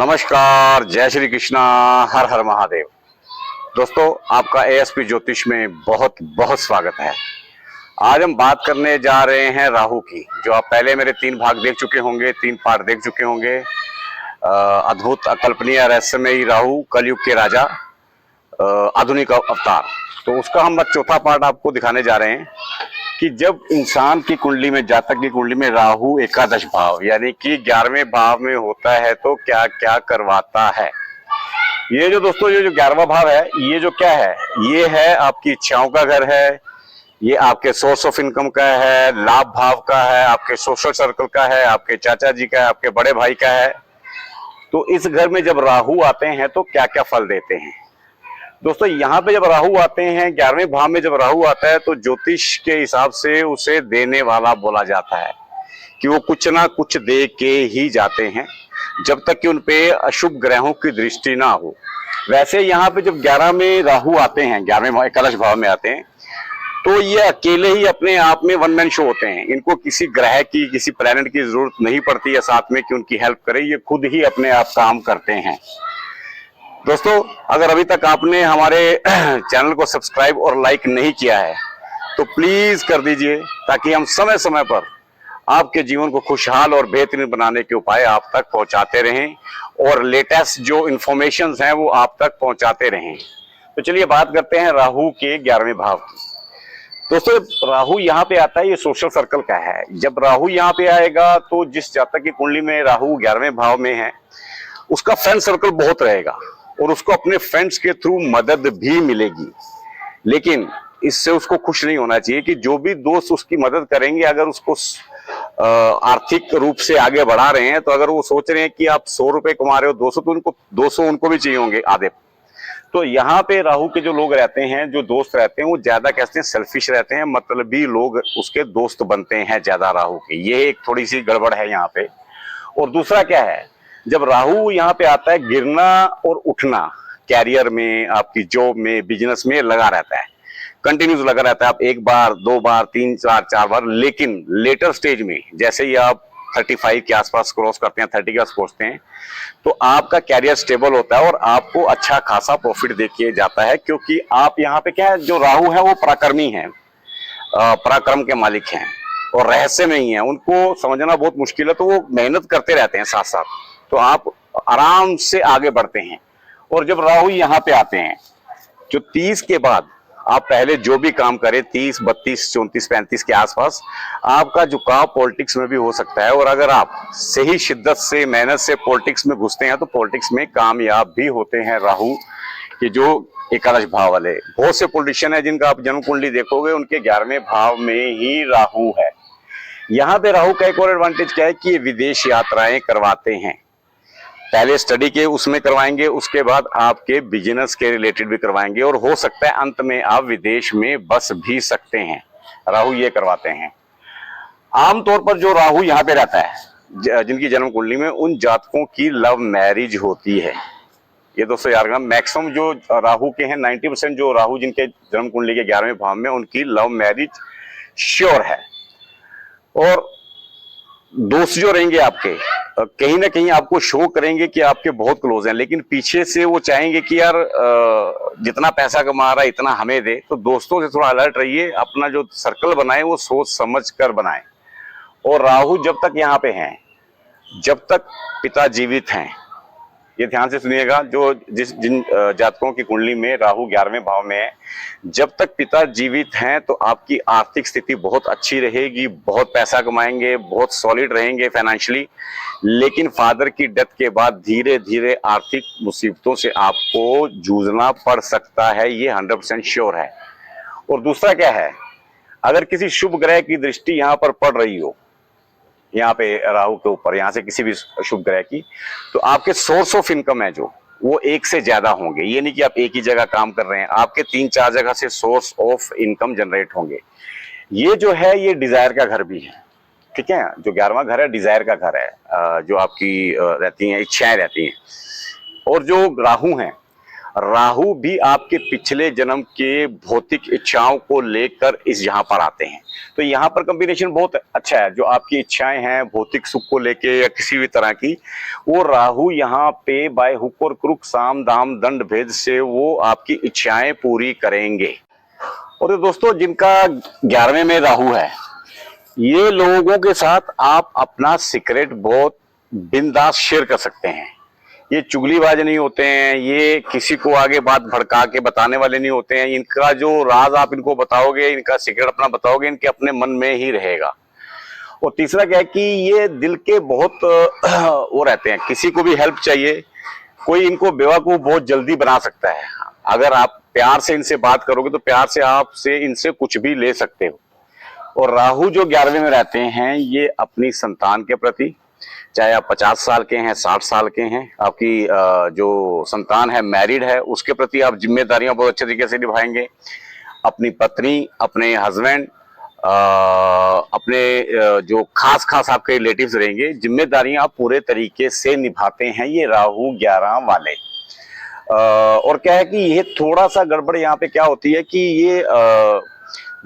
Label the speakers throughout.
Speaker 1: नमस्कार, जय श्री कृष्णा, हर हर महादेव। दोस्तों, आपका एएसपी ज्योतिष में बहुत बहुत स्वागत है। आज हम बात करने जा रहे हैं राहु की, जो आप पहले मेरे 3 भाग देख चुके होंगे, 3 पार्ट देख चुके होंगे। अद्भुत, अकल्पनीय, रहस्यमयी राहु, कलयुग के राजा, आधुनिक अवतार। तो उसका हम चौथा पार्ट आपको दिखाने जा रहे हैं कि जब इंसान की कुंडली में, जातक की कुंडली में राहु एकादश भाव यानी कि 11वें भाव में होता है तो क्या क्या करवाता है। ये जो दोस्तों, ये जो 11वां भाव है, ये जो क्या है, ये है आपकी इच्छाओं का घर है, ये आपके सोर्स ऑफ इनकम का है, लाभ भाव का है, आपके सोशल सर्कल का है, आपके चाचा जी का है, आपके बड़े भाई का है। तो इस घर में जब राहु आते हैं तो क्या क्या फल देते हैं दोस्तों। यहाँ पे जब राहु आते हैं, 11वें भाव में जब राहु आता है तो ज्योतिष के हिसाब से उसे देने वाला बोला जाता है कि वो कुछ ना कुछ दे के ही जाते हैं, जब तक कि उनपे अशुभ ग्रहों की दृष्टि ना हो। वैसे यहाँ पे जब 11 में राहु आते हैं, 11वें कलश भाव में आते हैं, तो ये अकेले ही अपने आप में वन मैन शो होते हैं। इनको किसी ग्रह की, किसी प्लैनेट की जरूरत नहीं पड़ती है साथ में कि उनकी हेल्प करे, ये खुद ही अपने आप काम करते हैं। दोस्तों, अगर अभी तक आपने हमारे चैनल को सब्सक्राइब और लाइक नहीं किया है तो प्लीज कर दीजिए, ताकि हम समय समय पर आपके जीवन को खुशहाल और बेहतरीन बनाने के उपाय आप तक पहुंचाते रहें और लेटेस्ट जो इंफॉर्मेशन हैं वो आप तक पहुंचाते रहें। तो चलिए बात करते हैं राहु के 11वें भाव की। दोस्तों, राहु यहाँ पे आता है, ये सोशल सर्कल का है। जब राहु यहाँ पे आएगा तो जिस जातक की कुंडली में राहु 11वें भाव में है, उसका फ्रेंड सर्कल बहुत रहेगा और उसको अपने फ्रेंड्स के थ्रू मदद भी मिलेगी। लेकिन इससे उसको खुश नहीं होना चाहिए कि जो भी दोस्त उसकी मदद करेंगे, अगर उसको आर्थिक रूप से आगे बढ़ा रहे हैं, तो अगर वो सोच रहे हैं कि आप 100 रुपए कमा रहे हो, 200, तो उनको 200 उनको भी चाहिए होंगे आधे। तो यहाँ पे राहु के जो लोग रहते हैं, जो दोस्त रहते हैं, वो ज्यादा कहते हैं सेल्फिश रहते हैं, मतलबी लोग उसके दोस्त बनते हैं ज्यादा राहु के। ये एक थोड़ी सी गड़बड़ है यहाँ पे। और दूसरा क्या है, जब राहु यहाँ पे आता है, गिरना और उठना कैरियर में, आपकी जॉब में, बिजनेस में लगा रहता है, कंटिन्यूस लगा रहता है। आप 1 बार, 2 बार, 3 4 4 बार, लेकिन लेटर स्टेज में जैसे ही आप 35 के आसपास क्रॉस करते हैं, 30 के आसपास पहुंचते हैं, तो आपका कैरियर स्टेबल होता है और आपको अच्छा खासा प्रॉफिट देके जाता है। क्योंकि आप यहाँ पे क्या है, जो राहु है वो पराक्रमी है, पराक्रम के मालिक हैं और रहस्य में ही है, उनको समझना बहुत मुश्किल है। तो वो मेहनत करते रहते हैं साथ साथ, तो आप आराम से आगे बढ़ते हैं। और जब राहु यहाँ पे आते हैं, जो 30 के बाद आप पहले जो भी काम करें, 30, 32, 34, 35 के आसपास, आपका झुकाव पॉलिटिक्स में भी हो सकता है। और अगर आप सही शिद्दत से, मेहनत से पॉलिटिक्स में घुसते हैं तो पॉलिटिक्स में कामयाब भी होते हैं राहु के जो एकादश भाव वाले। बहुत से पॉलिटिशियन है जिनका आप जन्म कुंडली देखोगे, उनके 11वें भाव में ही राहु है। यहाँ पे राहु का एक और एडवांटेज क्या है कि ये विदेश यात्राएं करवाते हैं। पहले स्टडी के उसमें करवाएंगे, उसके बाद आपके बिजनेस के रिलेटेड भी करवाएंगे, और हो सकता है अंत में आप विदेश में बस भी सकते हैं। राहु ये करवाते हैं। आमतौर पर जो राहु यहाँ पे रहता है, जिनकी जन्म कुंडली में, उन जातकों की लव मैरिज होती है। ये दोस्तों याद रखना, मैक्सिमम जो राहु के हैं, 90% जो राहु जिनके जन्म कुंडली के 11वें भाव में, उनकी लव मैरिज श्योर है। और दोस्त जो रहेंगे आपके, कहीं ना कहीं आपको शो करेंगे कि आपके बहुत क्लोज हैं, लेकिन पीछे से वो चाहेंगे कि यार जितना पैसा कमा रहा है इतना हमें दे। तो दोस्तों से थोड़ा अलर्ट रहिए, अपना जो सर्कल बनाए वो सोच समझ कर बनाए। और राहु जब तक यहाँ पे हैं, जब तक पिता जीवित हैं, ये ध्यान से सुनिएगा, जिन जातकों की कुंडली में राहु 11वें भाव में है, जब तक पिता जीवित हैं तो आपकी आर्थिक स्थिति बहुत अच्छी रहेगी, बहुत पैसा कमाएंगे, बहुत सॉलिड रहेंगे फाइनेंशियली। लेकिन फादर की डेथ के बाद धीरे धीरे आर्थिक मुसीबतों से आपको जूझना पड़ सकता है, ये 100% श्योर है। और दूसरा क्या है, अगर किसी शुभ ग्रह की दृष्टि यहाँ पर पड़ रही हो, यहाँ पे राहु के ऊपर, यहाँ से किसी भी शुभ ग्रह की, तो आपके सोर्स ऑफ इनकम है जो, वो एक से ज्यादा होंगे। ये नहीं कि आप एक ही जगह काम कर रहे हैं, आपके 3-4 जगह से सोर्स ऑफ इनकम जनरेट होंगे। ये जो है, ये डिजायर का घर भी है, ठीक है। जो 11वां घर है, डिजायर का घर है, जो आपकी रहती हैं, इच्छाएं रहती हैं। और जो राहु हैं, राहु भी आपके पिछले जन्म के भौतिक इच्छाओं को लेकर इस यहाँ पर आते हैं। तो यहाँ पर कॉम्बिनेशन बहुत अच्छा है। जो आपकी इच्छाएं हैं भौतिक सुख को लेके या किसी भी तरह की, वो राहु यहाँ पे बाय हुक और क्रुक, साम दाम दंड भेद से वो आपकी इच्छाएं पूरी करेंगे। और दोस्तों, जिनका 11वें में राहु है, ये लोगों के साथ आप अपना सीक्रेट बहुत बिंदास शेयर कर सकते हैं। ये चुगलीबाज नहीं होते हैं, ये किसी को आगे बात भड़का के बताने वाले नहीं होते हैं। इनका जो राज आप इनको बताओगे, इनका सीक्रेट अपना बताओगे, इनके अपने मन में ही रहेगा। और तीसरा क्या है कि ये दिल के बहुत वो रहते हैं, किसी को भी हेल्प चाहिए, कोई इनको बेवकूफ बहुत जल्दी बना सकता है। अगर आप प्यार से इनसे बात करोगे तो प्यार से आपसे इनसे कुछ भी ले सकते हो। और राहु जो 11वें में रहते हैं, ये अपनी संतान के प्रति, चाहे आप 50 साल के हैं, 60 साल के हैं, आपकी जो संतान है मैरिड है, उसके प्रति आप जिम्मेदारियां बहुत अच्छे तरीके से निभाएंगे। अपनी पत्नी, अपने हस्बैंड, अपने जो खास आपके रिलेटिव्स रहेंगे, जिम्मेदारियां आप पूरे तरीके से निभाते हैं ये राहु 11 वाले। और क्या है कि ये थोड़ा सा गड़बड़ यहाँ पे क्या होती है कि ये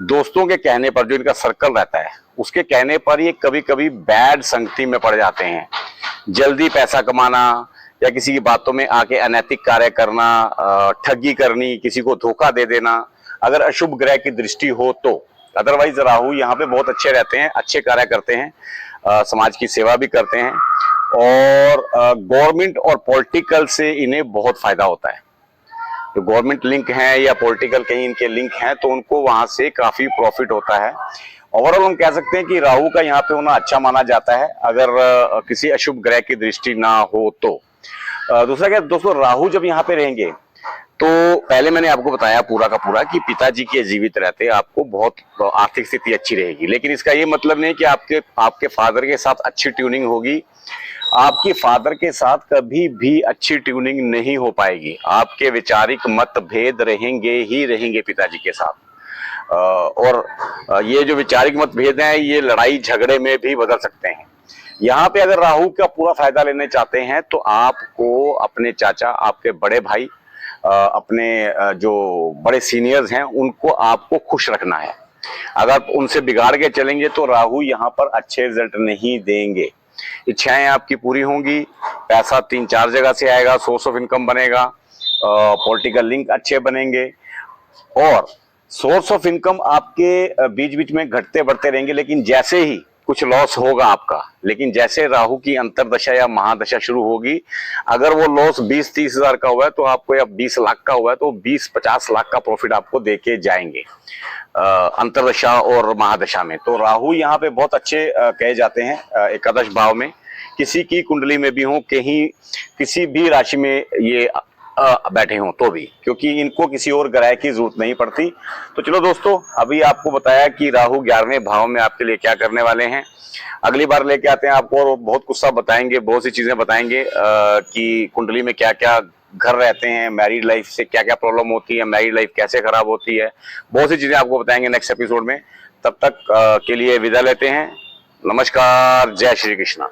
Speaker 1: दोस्तों के कहने पर, जो इनका सर्कल रहता है उसके कहने पर ये कभी कभी बैड संगति में पड़ जाते हैं। जल्दी पैसा कमाना या किसी की बातों में आके अनैतिक कार्य करना, ठगी करनी, किसी को धोखा दे देना, अगर अशुभ ग्रह की दृष्टि हो तो। अदरवाइज राहु यहाँ पे बहुत अच्छे रहते हैं, अच्छे कार्य करते हैं, समाज की सेवा भी करते हैं। और गवर्नमेंट और पॉलिटिकल से इन्हें बहुत फायदा होता है। जो गवर्नमेंट लिंक हैं या पॉलिटिकल कहीं इनके लिंक हैं तो उनको वहां से काफी प्रॉफिट होता है। ओवरऑल हम कह सकते हैं कि राहु का यहाँ पे होना अच्छा माना जाता है, अगर किसी अशुभ ग्रह की दृष्टि ना हो तो। दूसरा क्या दोस्तों, राहु जब यहाँ पे रहेंगे तो पहले मैंने आपको बताया पूरा का पूरा कि पिताजी के जीवित रहते आपको बहुत आर्थिक स्थिति अच्छी रहेगी। लेकिन इसका ये मतलब नहीं कि आपके फादर के साथ अच्छी ट्यूनिंग होगी। आपकी फादर के साथ कभी भी अच्छी ट्यूनिंग नहीं हो पाएगी। आपके वैचारिक मतभेद रहेंगे ही रहेंगे पिताजी के साथ। और ये जो वैचारिक मतभेद हैं ये लड़ाई झगड़े में भी बदल सकते हैं। यहाँ पे अगर राहु का पूरा फायदा लेने चाहते हैं तो आपको अपने चाचा, आपके बड़े भाई, अपने जो बड़े सीनियर्स हैं उनको आपको खुश रखना है। अगर उनसे बिगाड़ के चलेंगे तो राहु यहाँ पर अच्छे रिजल्ट नहीं देंगे। इच्छाएं आपकी पूरी होंगी, पैसा 3-4 जगह से आएगा, सोर्स ऑफ इनकम बनेगा, पॉलिटिकल लिंक अच्छे बनेंगे और सोर्स ऑफ इनकम आपके बीच बीच में घटते बढ़ते रहेंगे। लेकिन जैसे ही कुछ लॉस होगा आपका, लेकिन जैसे राहु की अंतरदशा या महादशा शुरू होगी, अगर वो लॉस 20-30 हजार का हुआ है तो आपको, या 20 लाख का हुआ है तो 20-50 लाख का प्रॉफिट आपको देके जाएंगे अंतरदशा और महादशा में। तो राहु यहाँ पे बहुत अच्छे कहे जाते हैं एकादश भाव में, किसी की कुंडली में भी हो, कहीं किसी भी राशि में ये बैठे हों तो भी, क्योंकि इनको किसी और ग्रह की जरूरत नहीं पड़ती। तो चलो दोस्तों, अभी आपको बताया कि राहु 11वें भाव में आपके लिए क्या करने वाले हैं। अगली बार लेके आते हैं आपको और बहुत कुछ सब बताएंगे, बहुत सी चीजें बताएंगे कि कुंडली में क्या क्या घर रहते हैं, मैरिड लाइफ से क्या क्या प्रॉब्लम होती है, मैरिड लाइफ कैसे खराब होती है, बहुत सी चीजें आपको बताएंगे नेक्स्ट एपिसोड में। तब तक के लिए विदा लेते हैं। नमस्कार, जय श्री कृष्णा।